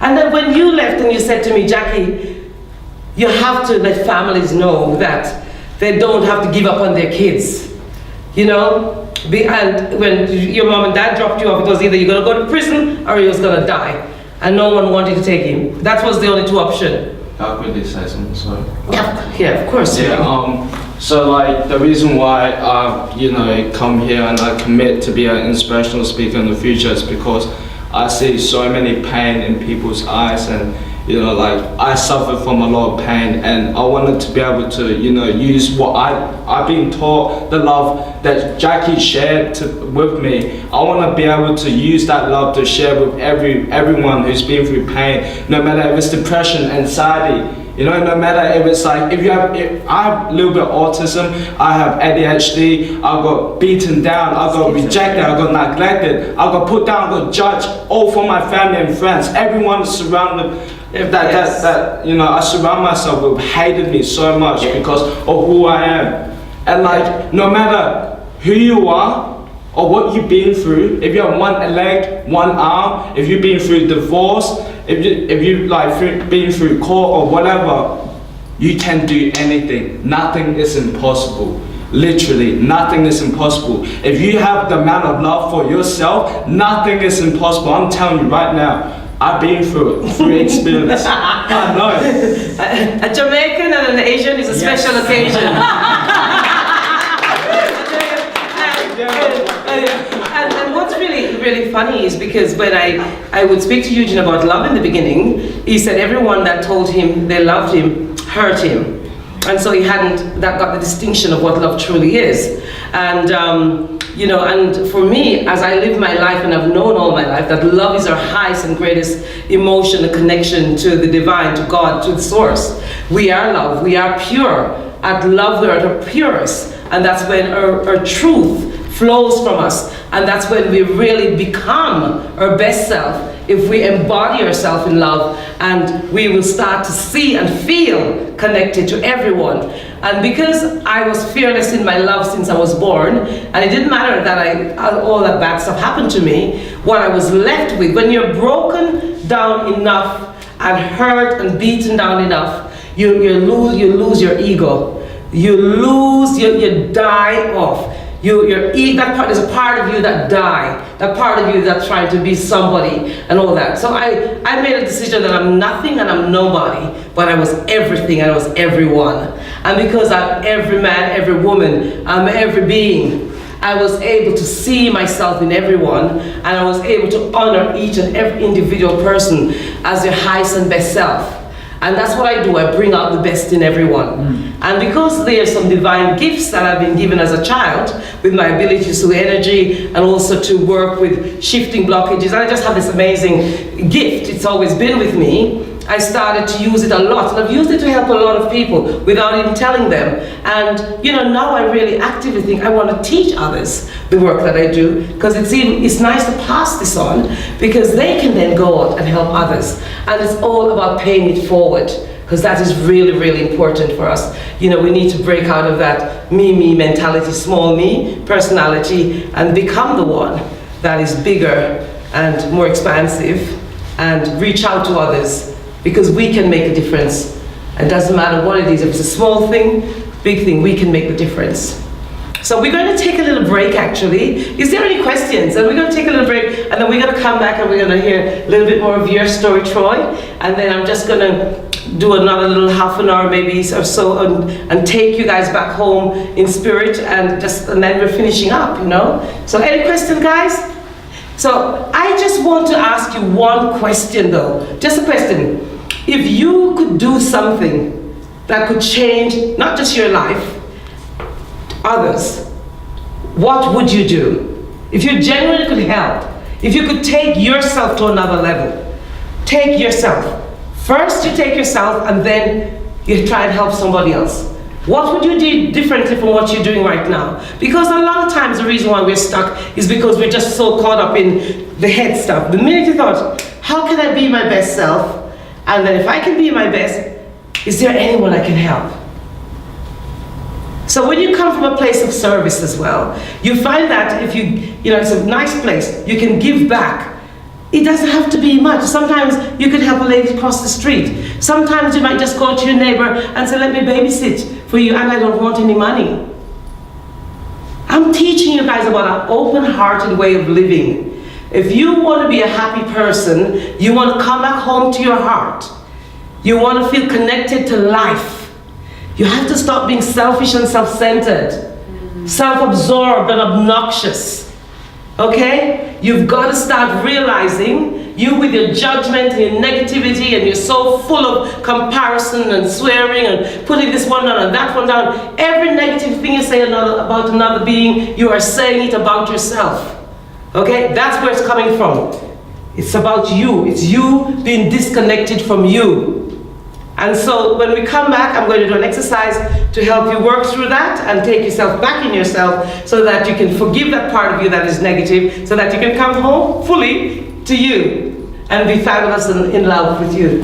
And then when you left and you said to me, Jacqui, you have to let families know that they don't have to give up on their kids, you know? And when your mom and dad dropped you off, it was either you're going to go to prison or you was going to die. And no one wanted to take him. That was the only two options. How could they say something? Sorry. Yeah, of course. Yeah. So like the reason why I come here and I commit to be an inspirational speaker in the future is because I see so many pain in people's eyes, and like I suffer from a lot of pain, and I wanted to be able to use what I've been taught, the love that Jacqui shared with me. I want to be able to use that love to share with everyone who's been through pain, no matter if it's depression, anxiety, no matter if it's like, I have a little bit of autism, I have ADHD, I got beaten down, I got rejected, I got neglected, I got put down, I got judged, all from my family and friends. Everyone surrounded I surround myself with hated me so much because of who I am. And like, no matter who you are or what you've been through, if you have one leg, one arm, if you've been through divorce, if you've been through court or whatever, you can do anything. Nothing is impossible. Literally, nothing is impossible. If you have the amount of love for yourself, nothing is impossible. I'm telling you right now, I've been through it, through experience. I know. A Jamaican and an Asian is a special occasion. And what's really funny is because when I would speak to Eugene about love in the beginning, he said everyone that told him they loved him hurt him. And so he hadn't got the distinction of what love truly is. And and for me, as I live my life and I've known all my life that love is our highest and greatest emotion, a connection to the divine, to God, to the source. We are love, we are pure. At love, we're at our purest. And that's when our truth flows from us. And that's when we really become our best self, if we embody ourselves in love, and we will start to see and feel connected to everyone. And because I was fearless in my love since I was born, and it didn't matter that all that bad stuff happened to me, what I was left with, when you're broken down enough and hurt and beaten down enough, you lose your ego. You die off. That part is a part of you that died. That part of you that's trying to be somebody and all that. So I made a decision that I'm nothing and I'm nobody, but I was everything and I was everyone. And because I'm every man, every woman, I'm every being, I was able to see myself in everyone, and I was able to honor each and every individual person as their highest and best self. And that's what I do. I bring out the best in everyone. And because there are some divine gifts that I've been given as a child, with my ability to see energy and also to work with shifting blockages, I just have this amazing gift. It's always been with me. I started to use it a lot, and I've used it to help a lot of people without even telling them. And now I really actively think I want to teach others the work that I do, because it's nice to pass this on, because they can then go out and help others. And it's all about paying it forward, because that is really, really important for us. We need to break out of that me mentality, small me personality, and become the one that is bigger and more expansive, and reach out to others, because we can make a difference. It doesn't matter what it is. If it's a small thing, big thing, we can make the difference. So we're going to take a little break, actually. Is there any questions? And we're going to take a little break, and then we're going to come back and we're going to hear a little bit more of your story, Troy. And then I'm just going to do another little half an hour maybe or so, and take you guys back home in spirit, and then we're finishing up, So any questions, guys? So I just want to ask you one question though, just a question. If you could do something that could change not just your life, others, what would you do? If you genuinely could help, if you could take yourself to another level, take yourself. First you take yourself, and then you try and help somebody else. What would you do differently from what you're doing right now? Because a lot of times the reason why we're stuck is because we're just so caught up in the head stuff. The minute you thought, how can I be my best self? And then if I can be my best, is there anyone I can help? So when you come from a place of service as well, you find that if it's a nice place, you can give back It doesn't have to be much. Sometimes you could help a lady cross the street. Sometimes you might just go to your neighbor and say, let me babysit for you, and I don't want any money. I'm teaching you guys about an open-hearted way of living. If you want to be a happy person, you want to come back home to your heart. You want to feel connected to life. You have to stop being selfish and self-centered, self-absorbed and obnoxious. Okay? You've got to start realizing you with your judgment and your negativity, and you're so full of comparison and swearing and putting this one down and that one down. Every negative thing you say about another being, you are saying it about yourself. Okay? That's where it's coming from. It's about you. It's you being disconnected from you. And so when we come back, I'm going to do an exercise to help you work through that and take yourself back in yourself so that you can forgive that part of you that is negative, so that you can come home fully to you and be fabulous and in love with you.